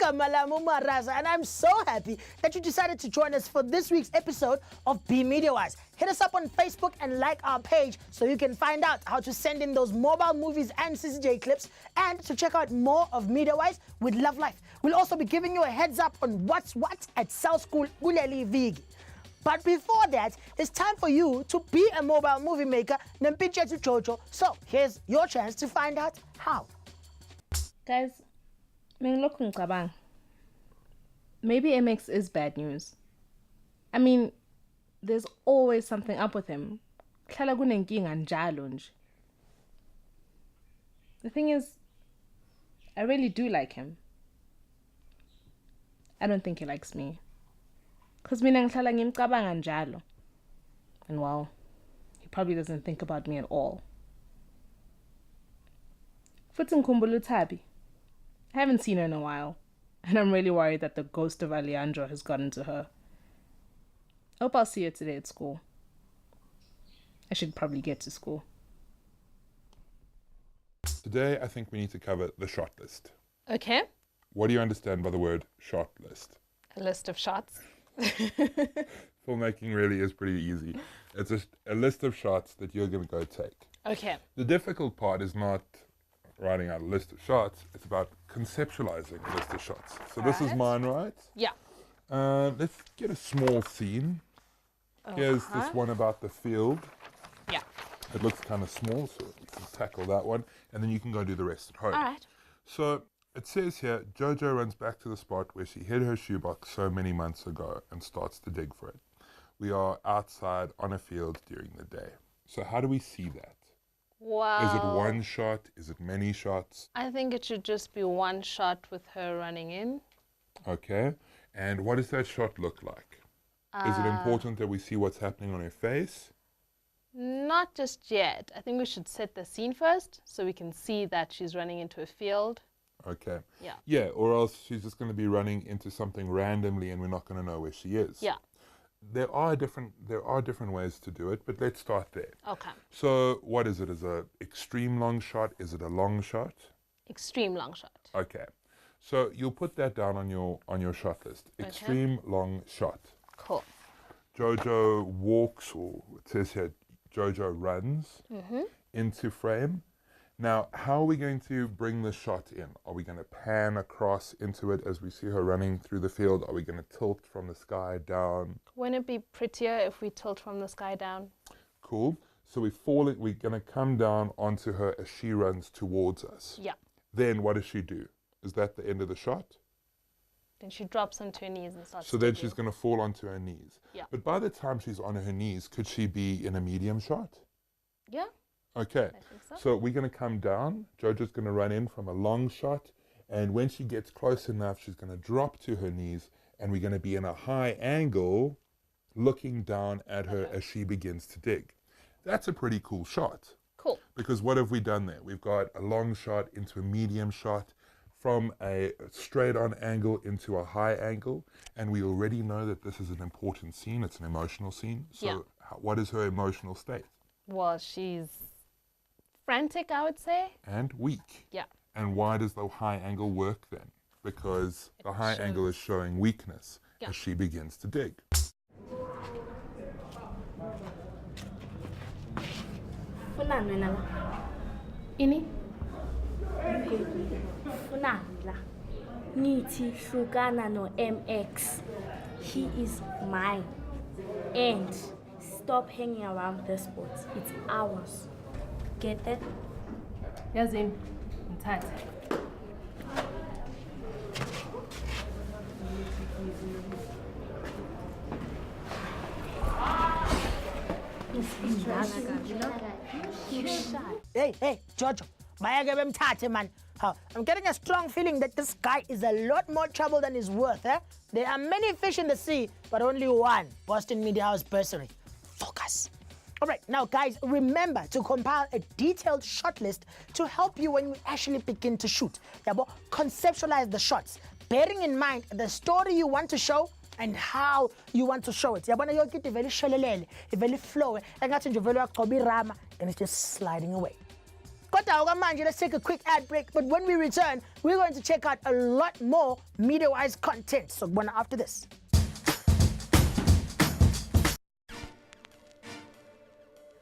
igama lami uMaraza, and I'm so happy that you decided to join us for this week's episode of Be MediaWise. Hit us up on Facebook and like our page so you can find out how to send in those mobile movies and CCJ clips, and to check out more of MediaWise with Love Life. We'll also be giving you a heads up on what's what at South School kuleli viki. But before that, it's time for you to be a mobile movie maker, Nempinchetu Jojo. So here's your chance to find out how. Guys, maybe MX is bad news. I mean, there's always something up with him. The thing is, I really do like him. I don't think he likes me. Because and well, he probably doesn't think about me at all. Futhi ngikhumbula uThabi. I haven't seen her in a while, and I'm really worried that the ghost of Alejandro has gotten to her. I hope I'll see her today at school. I should probably get to school. Today, I think we need to cover the shot list. Okay. What do you understand by the word shot list? A list of shots. Filmmaking really is pretty easy. It's a list of shots that you're going to go take. Okay. The difficult part is not writing out a list of shots, it's about conceptualizing a list of shots. So this is mine, right? Yeah. Let's get a small scene. Here's this one about the field. Yeah. It looks kind of small, so you can tackle that one, and then you can go do the rest at home. All right. So it says here, Jojo runs back to the spot where she hid her shoebox so many months ago and starts to dig for it. We are outside on a field during the day. So how do we see that? Wow. Is it one shot? Is it many shots? I think it should just be one shot with her running in. Okay. And what does that shot look like? Is it important that we see what's happening on her face? Not just yet. I think we should set the scene first so we can see that she's running into a field. Okay. Yeah. Yeah, or else she's just going to be running into something randomly and we're not going to know where she is. Yeah. There are different ways to do it, but let's start there. Okay. So what is it? Is it an extreme long shot? Is it a long shot? Extreme long shot. Okay. So you'll put that down on your shot list. Extreme long shot. Cool. Jojo walks, or it says here, Jojo runs into frame. Now, how are we going to bring the shot in? Are we going to pan across into it as we see her running through the field? Are we going to tilt from the sky down? Wouldn't it be prettier if we tilt from the sky down? Cool. So we're going to come down onto her as she runs towards us. Yeah. Then what does she do? Is that the end of the shot? Then she drops onto her knees and starts So then digging. she's going to fall onto her knees. Yeah. But by the time she's on her knees, could she be in a medium shot? Yeah. Okay. I think so. So we're going to come down. Jojo's going to run in from a long shot. And when she gets close enough, she's going to drop to her knees. And we're going to be in a high angle looking down at her as she begins to dig. That's a pretty cool shot. Cool. Because what have we done there? We've got a long shot into a medium shot, from a straight on angle into a high angle. And we already know that this is an important scene. It's an emotional scene. So what is her emotional state? Well, she's frantic, I would say. And weak. Yeah. And why does the high angle work then? Because the high angle is showing weakness as she begins to dig. Ini? Funani la. Nithi hlukana no MX. He is mine. And stop hanging around this spot. It's ours. Get that? Yazim, Mthathe. Hey, Jojo. Man. I'm getting a strong feeling that this guy is a lot more trouble than he's worth. There are many fish in the sea, but only one Boston Media House bursary. Focus. All right, now guys, remember to compile a detailed shot list to help you when you actually begin to shoot. Conceptualize the shots, bearing in mind the story you want to show and how you want to show it. Yabona yonke into very shalelele, very flow, and it's just sliding away. Kodwa okwamanje, let's take a quick ad break. But when we return, we're going to check out a lot more MediaWise content. So after this.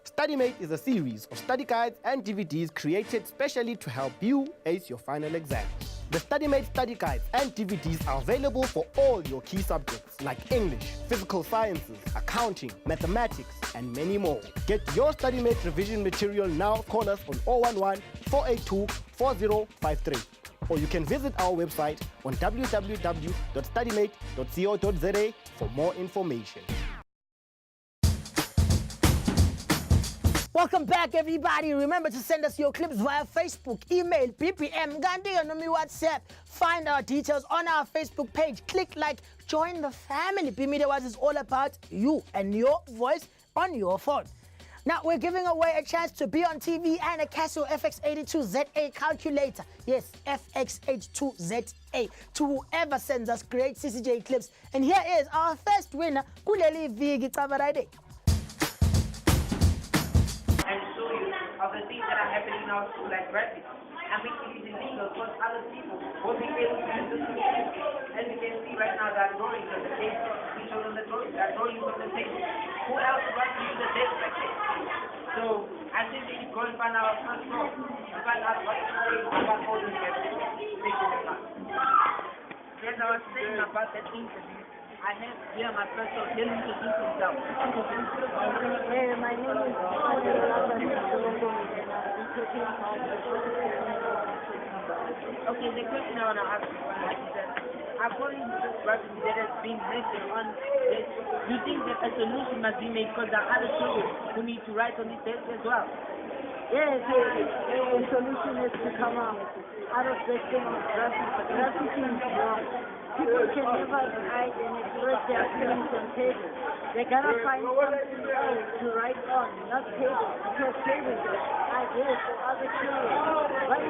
StudyMate is a series of study guides and DVDs created specially to help you ace your final exam. The StudyMate study guides and DVDs are available for all your key subjects like English, physical sciences, accounting, mathematics, and many more. Get your StudyMate revision material now. Call us on 011-482-4053. Or you can visit our website on www.studymate.co.za for more information. Welcome back, everybody. Remember to send us your clips via Facebook, email, BPM, Gandhi, and WhatsApp. Find our details on our Facebook page. Click like, join the family. BMediaWise is all about you and your voice on your phone. Now, we're giving away a chance to be on TV and a Casio FX82ZA calculator. Yes, FX82ZA. To whoever sends us great CCJ clips. And here is our first winner, Kuleli Vigi Tavaraide. And show you of the things that are happening in our school, like graphics. And make it illegal because other people will be able to use this. As you can see right now, there are drawings on the table. We show them the drawings. There are drawings on the table. Who else wants to use the desk like this? So I think we should go and find our first floor and find out what is going on about all this. Yes, I was saying about that interview. I have here my first floor. Tell him to introduce himself. My name is Okay, the question I want to ask is that according to this recipe that has been mentioned on this, do you think that a solution must be made because there are other children who need to write on this test as well? Yes, a solution is to come out of this thing of graffiti. Graffiti is wrong. People can never write and express their feelings on paper. They gotta find something else to write on, not paper, because paper is ideas for other children. But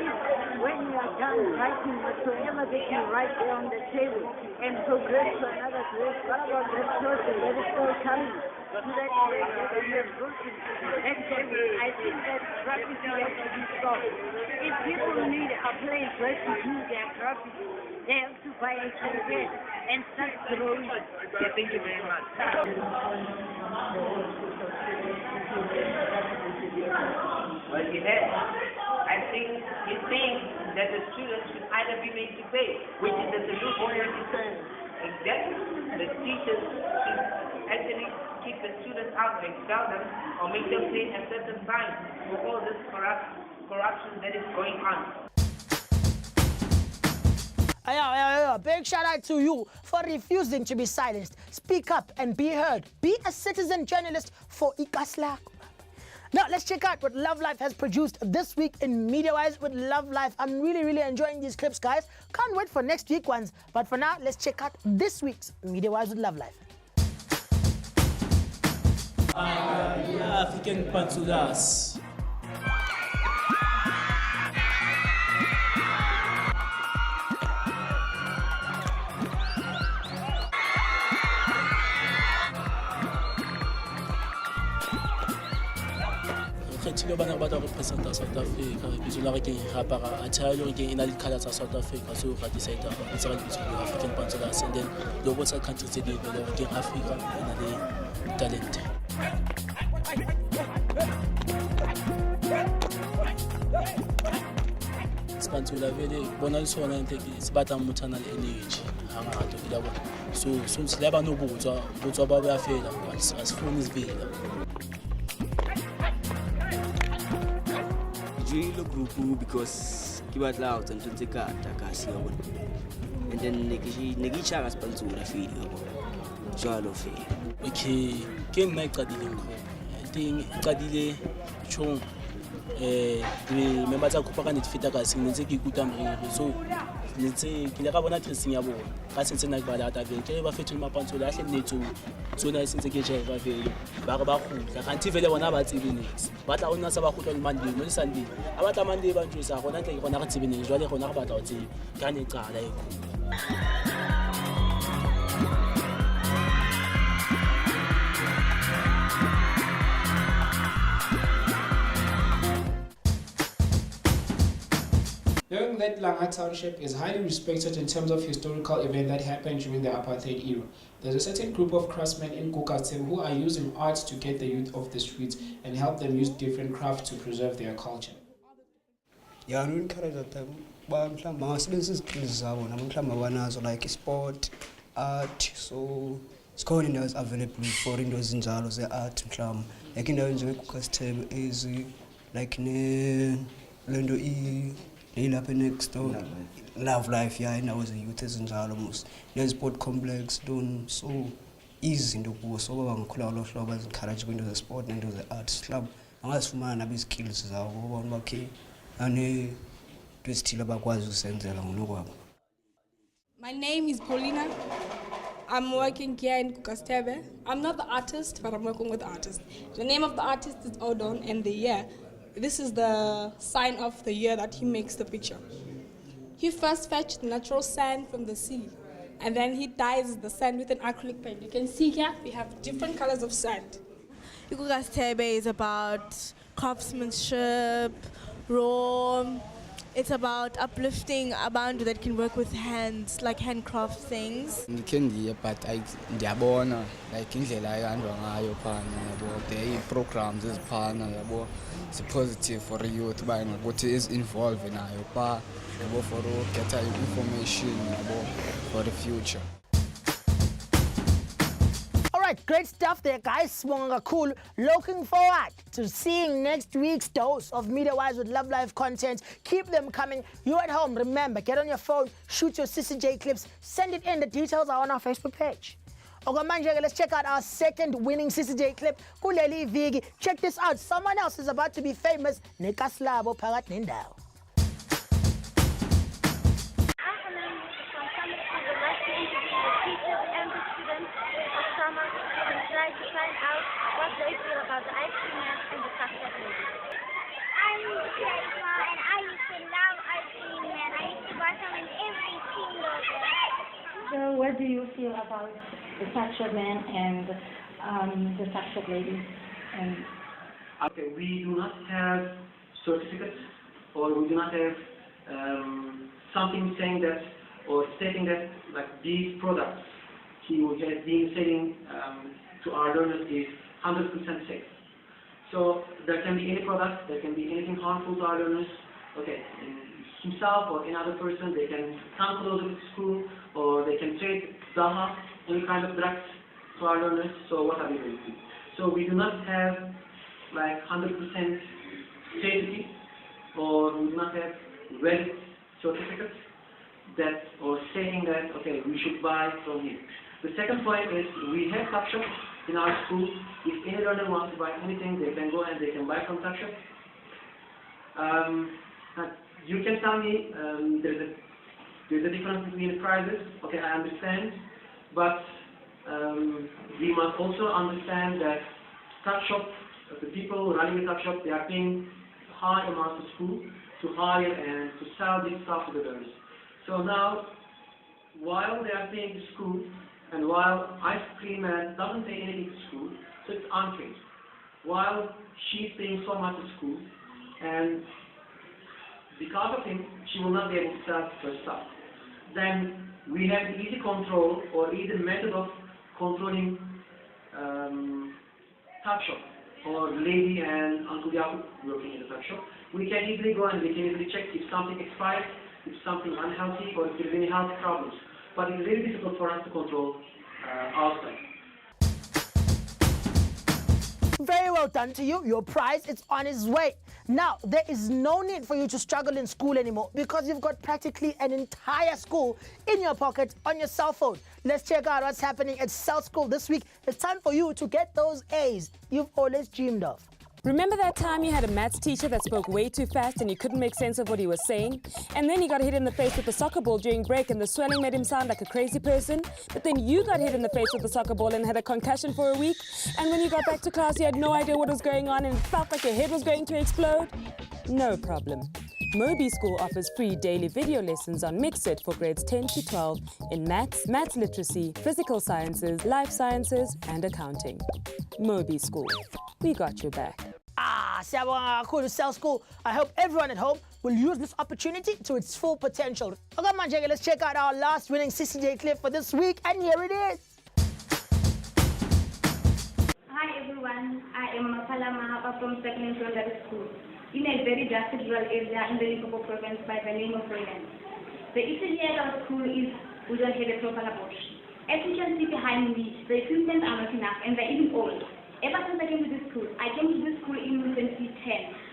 when you are done writing whatsoever they can write there on the table and progress to another grade, what about that person that is still coming to that grade that you have broken? And I think that graffiti has to be stopped. If people need a place where to do their graffiti, they have to buy a certificate and start drawing. Okay, thank you very much. Well, you have. I think he's saying that the students should either be made to pay, which is the solution. Exactly. The teachers should actually keep the students out and expel them or make them pay a certain fine for all this corruption that is going on. Big shout out to you for refusing to be silenced. Speak up and be heard. Be a citizen journalist for Ikaslak. Now, let's check out what Love Life has produced this week in MediaWise with Love Life. I'm really enjoying these clips, guys. Can't wait for next week's ones. But for now, let's check out this week's MediaWise with Love Life. African Pantulas. kgethile bana ba tla representa South Africa bitso la re ke rapara a tshela le ke ina le colors tsa South Africa so ga decide go tsela bitso la African Panthers and then lo botsa country tse di le ke Africa ina le talent. Spantsula vele bona le sona ntse se batla motho ana le energy ha ngata ke la bona so se le ba no botswa ba ba fela ba se phone is vela. The group because ke batla go tsentse tse ka ka se yona and then ne ke tshaka Spantsula feel jalo fela okay ke nna iqadile ngo thing iqadile chong member tsa kopa ka netfita ka seng ntse ke ikuta mrero so ntse ke le ga bona tracing ya bona ka sentse na ba lata vele ke ba fetile Mapantsula a hle nnetso so na sentse ke je ba vele ba re ba khutla kanti vele bona ba tsebe nix ba tla ona sa ba khutla le Monday mo le Sunday a batla Monday ba ntse gona tle ke gona re tsebe neng jwale gona ga batla o tsebe ka ne qala e go. that Langa Township is highly respected in terms of historical event that happened during the apartheid era. There's a certain group of craftsmen in Kukatse who are using art to get the youth off the streets and help them use different crafts to preserve their culture. Yeah, I encourage them. Like sport, art, so it's calling us available for those in Jalos, the art, like in the is like Lendo E, next door, Love Life, yeah, and I was a youth in Jalos, the sport complex, done so easy in the course, so I'm calling all of lovers encourage going to the sport and to the arts club. And as for my skills, is our one okay, and to still about what you send along. My name is Paulina. I'm working here in Kukastebe. I'm not the artist, but I'm working with artists. The name of the artist is Odon, and the year. This is the sign of the year that he makes the picture. He first fetched natural sand from the sea, and then he dyes the sand with an acrylic paint. You can see here we have different colors of sand. Kukastebe is about craftsmanship, raw. It's about uplifting abantu that can work with hands, like handcraft things. But ndiyabona like indlela ehanjwa ngayo phana yabo the programs eziphana yabo positive for youth uba ngokuthi is involved nayo pha yabo for get information yabo for the future. Great stuff there, guys. Swanga cool. Looking forward to seeing next week's dose of Media Wise with Love Life content. Keep them coming. You at home, remember, get on your phone, shoot your CCJ clips, send it in. The details are on our Facebook page. Okay, let's check out our second winning CCJ clip. Kuleli Vigi. Check this out. Someone else is about to be famous. Nekaslabo Parat Nindao. To find out what they feel about the ice cream man and the chocolate lady. I'm Shayla and I used to love ice cream man. I used to buy some in every single day. So what do you feel about the chocolate man and the chocolate lady? Okay, we do not have certificates or we do not have something saying that or stating that like these products he has been selling to our learners is 100% safe. So there can be any product, there can be anything harmful to our learners. Okay, himself or any other person, they can come closer to school or they can trade Zaha, any kind of drugs to our learners. So what are we going to do? So we do not have like 100% safety or we do not have valid certificates that or saying that okay we should buy from him. The second point is we have tuck shops in our school. If any learner wants to buy anything, they can go and they can buy from tuck shop. You can tell me there's a difference between prices. Okay, I understand, but we must also understand that tuck shop, the people running the tuck shop, they are paying high amounts to school to hire and to sell this stuff to the learners. So now, while they are paying to school, and while ice cream man doesn't pay anything to school, so it's unfair. While she's paying so much to school, and because of him, she will not be able to sell her stuff. Then we have the easy control or easy method of controlling tuck shop or lady and Uncle Yakub working in the tuck shop. We can easily go and we can easily check if something expired, if something unhealthy, or if there's any health problems. But it's really difficult for us to control outside. Very well done to you. Your prize is on its way. Now, there is no need for you to struggle in school anymore because you've got practically an entire school in your pocket on your cell phone. Let's check out what's happening at Cell School this week. It's time for you to get those A's you've always dreamed of. Remember that time you had a maths teacher that spoke way too fast and you couldn't make sense of what he was saying? And then he got hit in the face with a soccer ball during break and the swelling made him sound like a crazy person? But then you got hit in the face with a soccer ball and had a concussion for a week? And when you got back to class you had no idea what was going on and it felt like your head was going to explode? No problem. Moby School offers free daily video lessons on Mixit for grades 10 to 12 in maths, maths literacy, physical sciences, life sciences and accounting. Moby School. We got your back. Siyabonga kakhulu Cell School. I hope everyone at home will use this opportunity to its full potential. Okay, manje, let's check out our last winning CCJ clip for this week, and here it is. Hi everyone, I am Mapala Mahapa from Second Secondary School in a very drastic rural area in the Limpopo province by the name of Roland. The issue here at our school is we don't have a proper laboratory. As you can see behind me, the equipment are not enough and they're even old. Ever since I came to this school, I came to this school in 2010.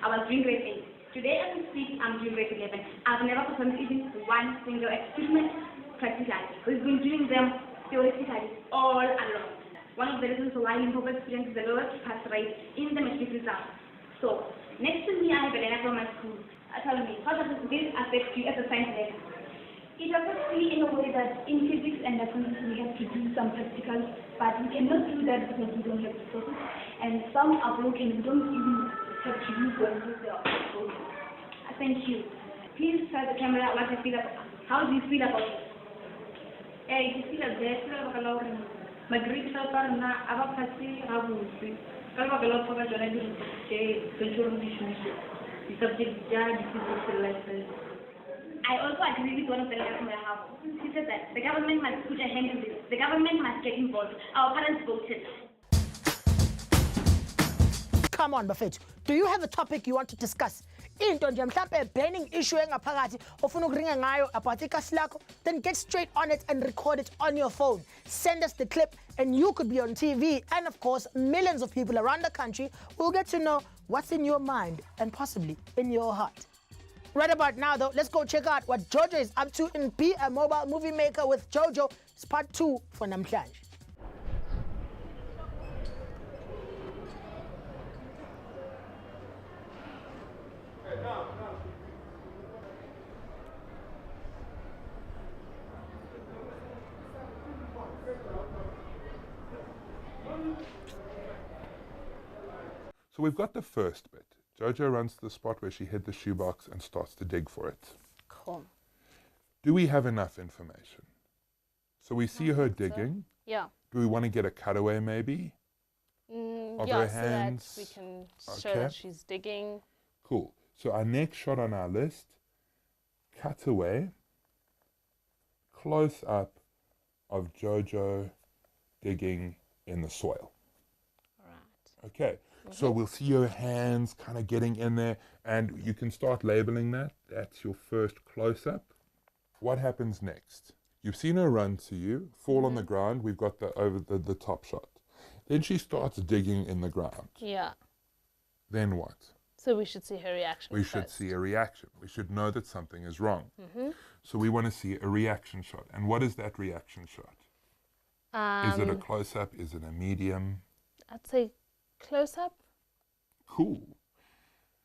I was doing grade 8. Today as we speak, I'm doing grade 11. I've never performed even one single experiment practically. We've been doing them theoretically all along. One of the reasons why Limpopo experiences the lowest pass rate in the matric results. So, next to me, I have Elena from my school. Tell me, how does this affect you as a science learner? It affects me in a way that in physics and mathematics we have to do some practicals, but we cannot do that because we don't have resources. And some are broken, we don't even have to use them because they are broken. Thank you. Please tell the camera what you feel about. How do you feel about it? You feel like that, my grades are not about passing. I will see. I have a lot of journalism. The subject I also agree with one of the letters in the house. She said that the government must put a hand in this. The government must get involved. Our parents voted. Come on, Bafethu. Do you have a topic you want to discuss? Into nje mhlambe burning issue engaphakathi ofuna ukuringa ngayo about ikasi lakho, then get straight on it and record it on your phone. Send us the clip and you could be on TV, and of course millions of people around the country will get to know what's in your mind and possibly in your heart. Right about now though, let's go check out what Jojo is up to in Be a Mobile Movie Maker with Jojo. It's part 2 for namhlanje. So we've got the first bit. Jojo runs to the spot where she hid the shoebox and starts to dig for it. Cool. Do we have enough information? So we see her digging. Yeah. Do we want to get a cutaway maybe? Of Yeah, her hands? so that we can show that she's digging. Cool. So our next shot on our list, cutaway, close up of Jojo digging in the soil. Right. Okay. So we'll see her hands kind of getting in there, and you can start labeling that. That's your first close-up. What happens next? You've seen her run to you, fall on the ground. We've got the over the top shot. Then she starts digging in the ground. Yeah. Then what? So we should see her reaction. We should see a reaction. We should know that something is wrong. Mm-hmm. So we want to see a reaction shot. And what is that reaction shot? Is it a close-up? Is it a medium? I'd say close-up. Cool.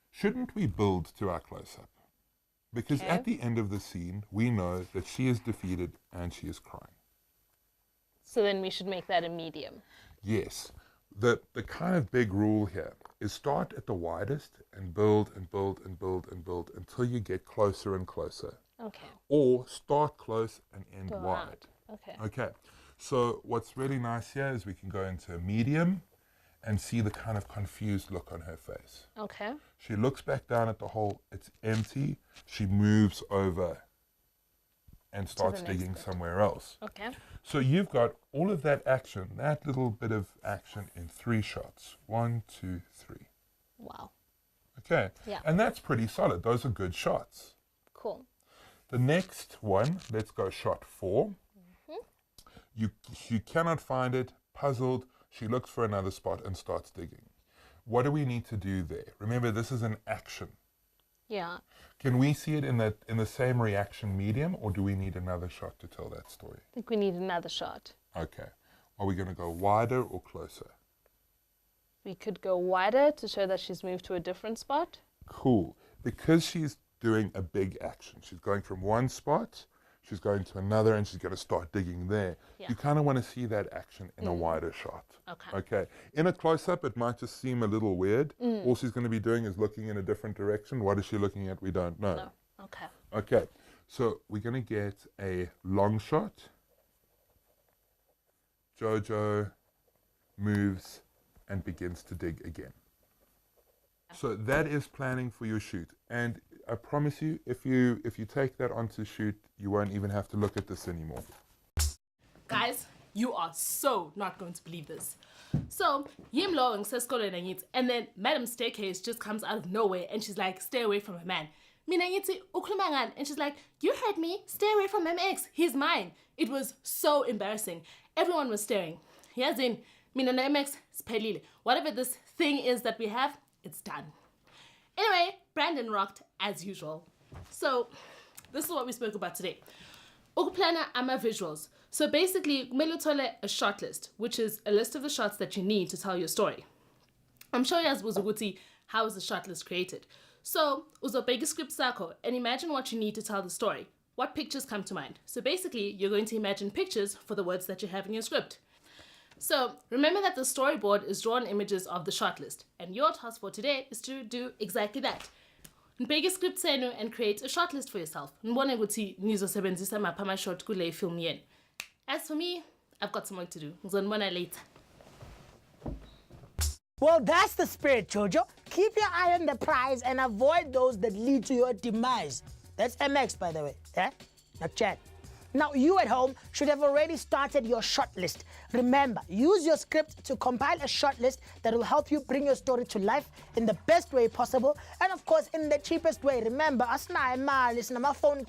Shouldn't we build to our close-up? Because at the end of the scene, we know that she is defeated and she is crying. So then we should make that a medium. Yes. The kind of big rule here is start at the widest and build and build and build and build until you get closer and closer. Okay. Or start close and end Go wide. around. Okay. Okay. So what's really nice here is we can go into a medium and see the kind of confused look on her face. Okay. She looks back down at the hole, it's empty. She moves over and starts digging somewhere else. Okay. So you've got all of that action, that little bit of action in 3 shots. 1, 2, 3. Wow. Okay. Yeah. And that's pretty solid. Those are good shots. Cool. The next one, let's go shot 4. Mm-hmm. You cannot find it, puzzled. She looks for another spot and starts digging. What do we need to do there? Remember, this is an action. Yeah. Can we see it in the same reaction medium, or do we need another shot to tell that story? I think we need another shot. Okay. Are we going to go wider or closer? We could go wider to show that she's moved to a different spot. Cool. Because she's doing a big action. She's going from one spot, she's going to another, and she's going to start digging there. Yeah. You kind of want to see that action in a wider shot. Okay. Okay. In a close-up, it might just seem a little weird. All she's going to be doing is looking in a different direction. What is she looking at? We don't know. No. Okay. Okay. So we're going to get a long shot. Jojo moves and begins to dig again. So that is planning for your shoot. And I promise you, if you take that onto shoot, you won't even have to look at this anymore. Guys, you are so not going to believe this. So, Yim Lo says and then Madam Staircase just comes out of nowhere and she's like, stay away from a man. And she's like, you heard me, stay away from MX, he's mine. It was so embarrassing. Everyone was staring. Here's in, Mina MX, spelile. Whatever this thing is that we have, it's done. Anyway, Brandon rocked as usual. So, this is what we spoke about today. Ukuplana ama visuals. So basically, kumele uthole a shot list, which is a list of the shots that you need to tell your story. I'm sure yazibuza ukuthi how is the shot list created. So, uzobheka script sakho and imagine what you need to tell the story. What pictures come to mind? So basically, you're going to imagine pictures for the words that you have in your script. So, remember that the storyboard is drawn images of the shot list, and your task for today is to do exactly that. Nibheke script senu and create a shot list for yourself. Nibone ukuthi nizosebenzisa maphi ama-shot kule film yenu. As for me, I've got some work to do. Ngizonibona later. Well, that's the spirit, Jojo. Keep your eye on the prize and avoid those that lead to your demise. That's MX, by the way. Yeah? Not Chad. Now, you at home should have already started your shot list. Remember, use your script to compile a shot list that will help you bring your story to life in the best way possible, and of course, in the cheapest way. Remember, phone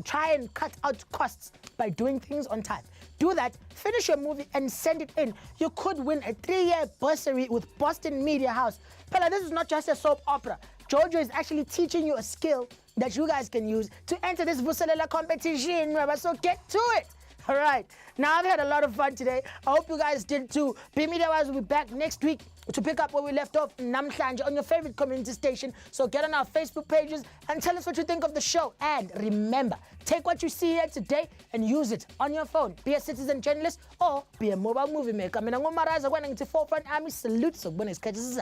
try and cut out costs by doing things on time. Do that, finish your movie, and send it in. You could win a 3-year bursary with Boston Media House. Pella, this is not just a soap opera. Jojo is actually teaching you a skill that you guys can use to enter this Vuselela competition. So get to it. All right. Now, I've had a lot of fun today. I hope you guys did too. B-Media Wise will be back next week to pick up where we left off in Namhlanje on your favorite community station. So get on our Facebook pages and tell us what you think of the show. And remember, take what you see here today and use it on your phone. Be a citizen journalist or be a mobile movie maker. Mina ngumaraza kwana ngithi Forefront Army salute. So, bonus catches.